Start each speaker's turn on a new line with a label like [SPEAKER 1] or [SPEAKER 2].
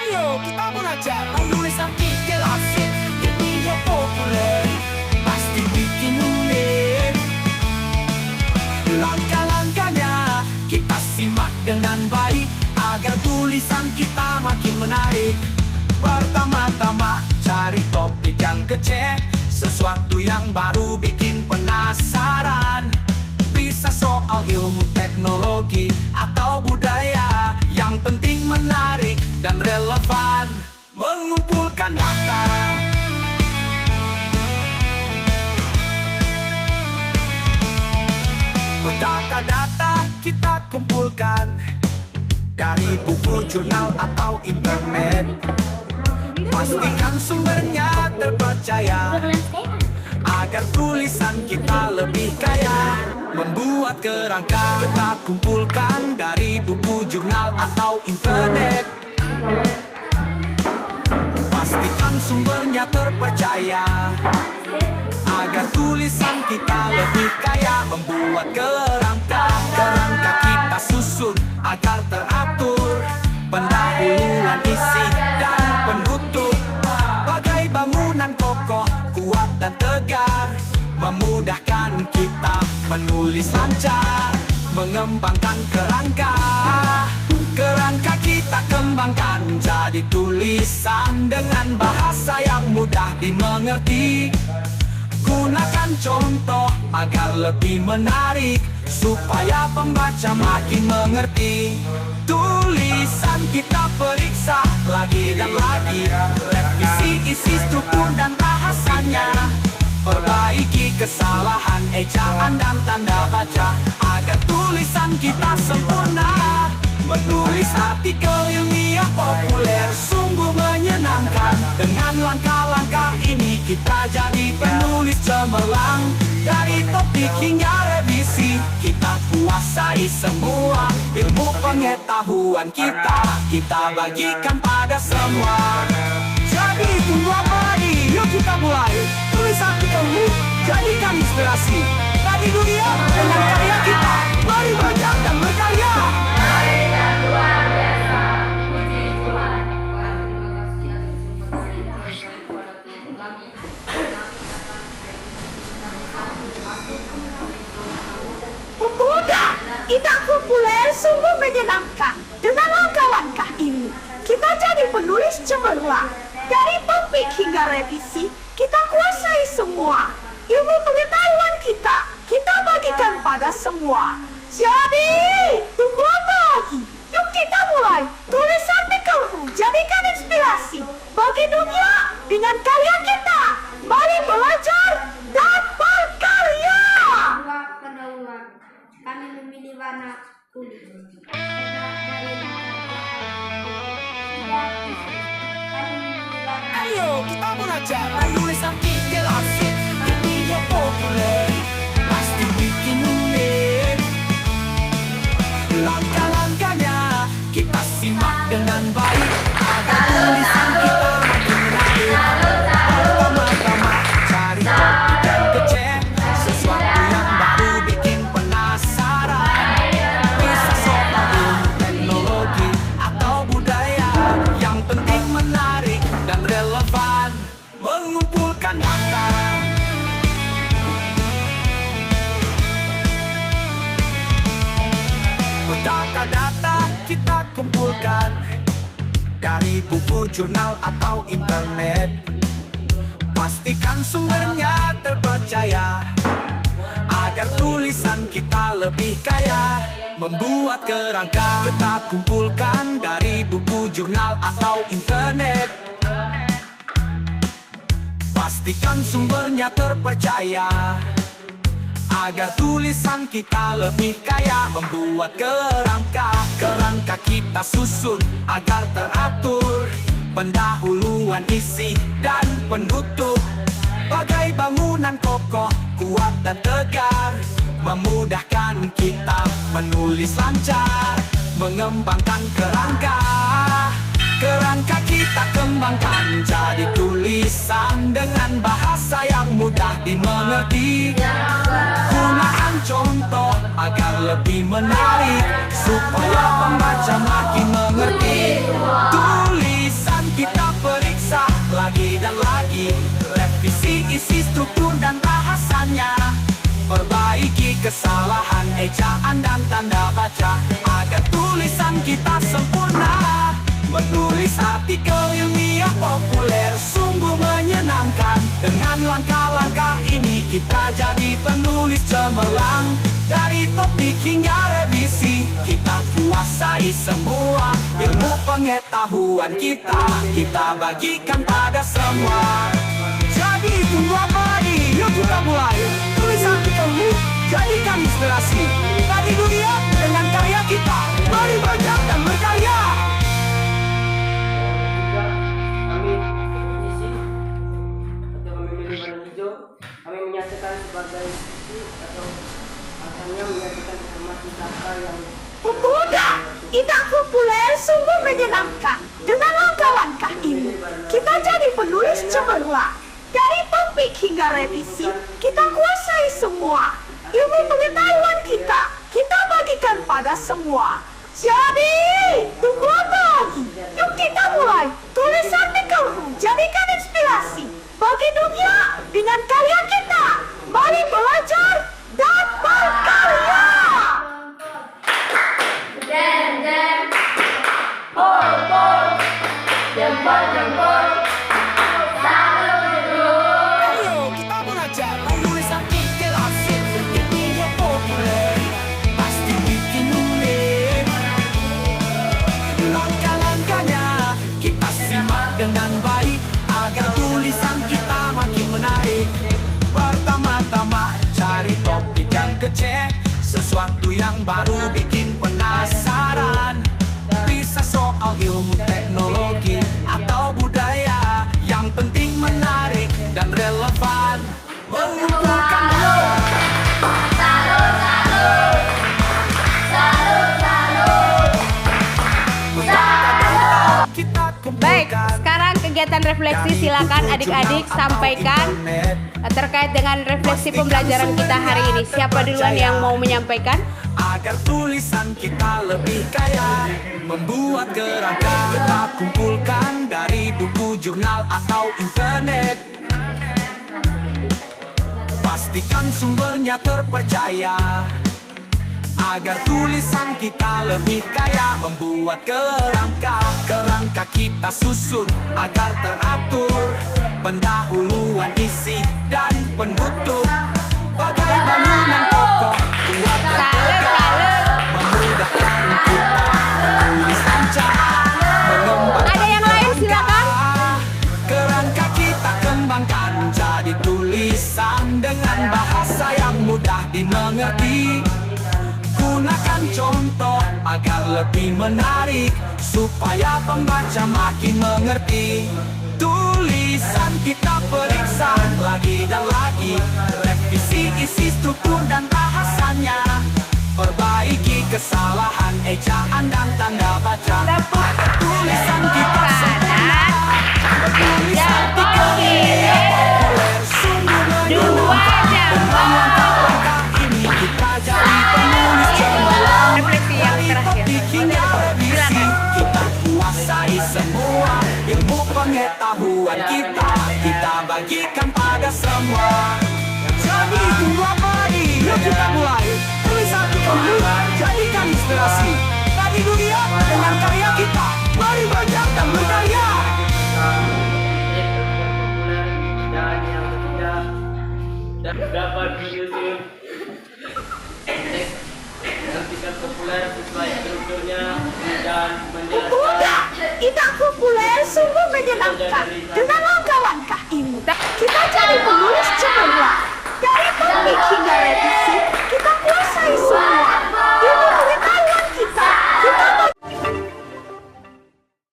[SPEAKER 1] Ayo kita belajar menulis artikulasi yang populer, pasti bikin unik. Langkah-langkahnya kita simak dengan baik agar tulisan kita makin menarik. Pertama-tama cari topik yang kece, sesuatu yang baru bikin penasaran. Bisa soal ilmu teknologi atau budaya, yang penting menarik dan relevan. Mengumpulkan data, data kita kumpulkan dari buku, jurnal, atau internet. Pastikan sumbernya terpercaya agar tulisan kita lebih kaya. Membuat kerangka kita kumpulkan dari buku, jurnal, atau internet. Pastikan sumbernya terpercaya agar tulisan kita lebih kaya. Membuat kerangka kita susun agar teratur. Pendahuluan, isi, dan penutup. Bagai bangunan kokoh, kuat dan tegar, memudahkan kita menulis lancar. Mengembangkan kerangka kita kembangkan jadi tulisan dengan bahasa yang mudah dimengerti. Gunakan contoh agar lebih menarik, supaya pembaca makin mengerti. Tulisan kita periksa lagi dan lagi, revisi isi, struktur, dan bahasanya. Perbaiki kesalahan ejaan dan tanda baca agar tulisan kita sempurna. Menulis artikel ilmiah populer sungguh menyenangkan. Dengan langkah-langkah ini kita jadi penulis cemerlang. Dari topik hingga revisi, kita kuasai semua ilmu pengetahuan kita bagikan pada semua. Jadi tunggu apa lagi? Yuk kita mulai. Tulis artikelmu, jadikan inspirasi bagi dunia dengan karya kita. Mari belajar dan berkarya.
[SPEAKER 2] Pemuda, kita populer sungguh menyenangkan. Dengan langkah-langkah ini, kita jadi penulis cemerlang. Dari topik hingga revisi, kita kuasai semua ilmu pengetahuan kita bagikan pada semua. Jadi, tunggu apa lagi? Yuk kita mulai. Tulis artikelmu, jadikan inspirasi bagi dunia dengan karya kita. Mari belajar dan berkarya.
[SPEAKER 3] Pendahuluan, kami memilih warna kuning.
[SPEAKER 1] Ayo kita belajar menulis artikulasi yang populer, pasti bikin unik. Langkah-langkahnya kita simak dengan baik agar tulisan kita makin menarik. Pertama-tama cari topik yang kece, sesuatu yang baru bikin penasaran. Bisa soal ilmu teknologi atau budaya, yang penting menarik dan relevan. Mengumpulkan data, data kita kumpulkan dari buku, jurnal, atau internet. Pastikan sumbernya terpercaya agar tulisan kita lebih kaya. Membuat kerangka kita kumpulkan dari buku, jurnal, atau internet. Pastikan sumbernya terpercaya agar tulisan kita lebih kaya. Membuat kerangka kita susun agar teratur. Pendahuluan, isi, dan penutup. Bagai bangunan kokoh, kuat dan tegar, memudahkan kita menulis lancar. Mengembangkan kerangka kita kembangkan jadi tulisan dengan bahasa yang mudah dimengerti. Gunakan contoh agar lebih menarik, supaya pembaca makin mengerti. Tulis ejaan dan tanda baca, agar tulisan kita sempurna. Menulis artikel ilmiah populer sungguh menyenangkan. Dengan langkah-langkah ini kita jadi penulis cemerlang. Dari topik hingga revisi, kita kuasai semua ilmu pengetahuan kita bagikan pada semua. Jadi tunggu apa lagi? Yuk kita mulai. Tulis artikelmu, jadikan inspirasi bagi dunia dengan karya kita. Mari belajar dan berkarya.
[SPEAKER 4] Kami mengisi atau kami memilih warna hijau. Kami menyatakan sebagai sisi atau asalnya menyatakan informasi data yang
[SPEAKER 2] Pemuda, kita populer sungguh menyenangkan. Dengan langkah-langkah ini, kita jadi penulis cemerlang. Dari topik hingga revisi, kita kuasai semua ilmu pengetahuan kita bagikan pada semua. Jadi, tunggu apa lagi? Yuk kita mulai. Tulis artikelmu, jadikan inspirasi bagi dunia dengan karya kita. Mari belajar dan berkarya.
[SPEAKER 1] Ayo kita belajar menulis artikel asik ilmiah populer. Pasti bikin unik. Langkah-langkahnya kita simak dengan baik agar tulisan kita makin menarik. Pertama-tama cari topik yang kecil, sesuatu yang baru bikin penasaran. Bisa soal ilmu teknologi atau budaya, yang penting menarik dan relevan. Mengumpulkan kita
[SPEAKER 5] Baik,
[SPEAKER 1] kumpulkan.
[SPEAKER 5] sekarang kegiatan refleksi silakan adik-adik sampaikan terkait dengan refleksi pembelajaran kita hari ini. Siapa duluan yang mau menyampaikan?
[SPEAKER 1] Agar tulisan kita lebih kaya, membuat kerangka kita kumpulkan dari buku, jurnal, atau internet. Pastikan sumbernya terpercaya, agar tulisan kita lebih kaya, membuat kerangka kita susun agar teratur, pendahuluan isi dan penutup, bagai bangunan kokoh kuat dan tegak, memudahkan kita tulis lancar, mengembangkan
[SPEAKER 5] Ada yang lain, silakan.
[SPEAKER 1] kerangka kita kembangkan jadi tulisan dengan bahasa yang mudah dimengerti. Gunakan contoh agar lebih menarik, supaya pembaca makin mengerti. Tulisan kita periksa lagi dan lagi, revisi isi struktur dan bahasanya, perbaiki kesalahan ejaan dan tanda baca, agar tulisan kita sempurna. Menulis artikel ilmiah populer sungguh menyenangkan. Dengan langkah-langkah ini kita jadi penulis cemerlang.
[SPEAKER 5] Refleksi yang
[SPEAKER 1] Dari
[SPEAKER 5] terakhir.
[SPEAKER 1] topik hingga revisi, kita kuasai semua ilmu pengetahuan kita bagikan pada semua. Jadi tunggu apa lagi? Yuk kita mulai. Tulis artikelmu, jadikan inspirasi bagi dunia dengan karya kita. Mari belajar dan berkarya.
[SPEAKER 4] populer dan yang ketiga dapat menyusun teks artikel populer sesuai strukturnya dan
[SPEAKER 2] Pemuda, kita populer sungguh menyenangkan. Dengan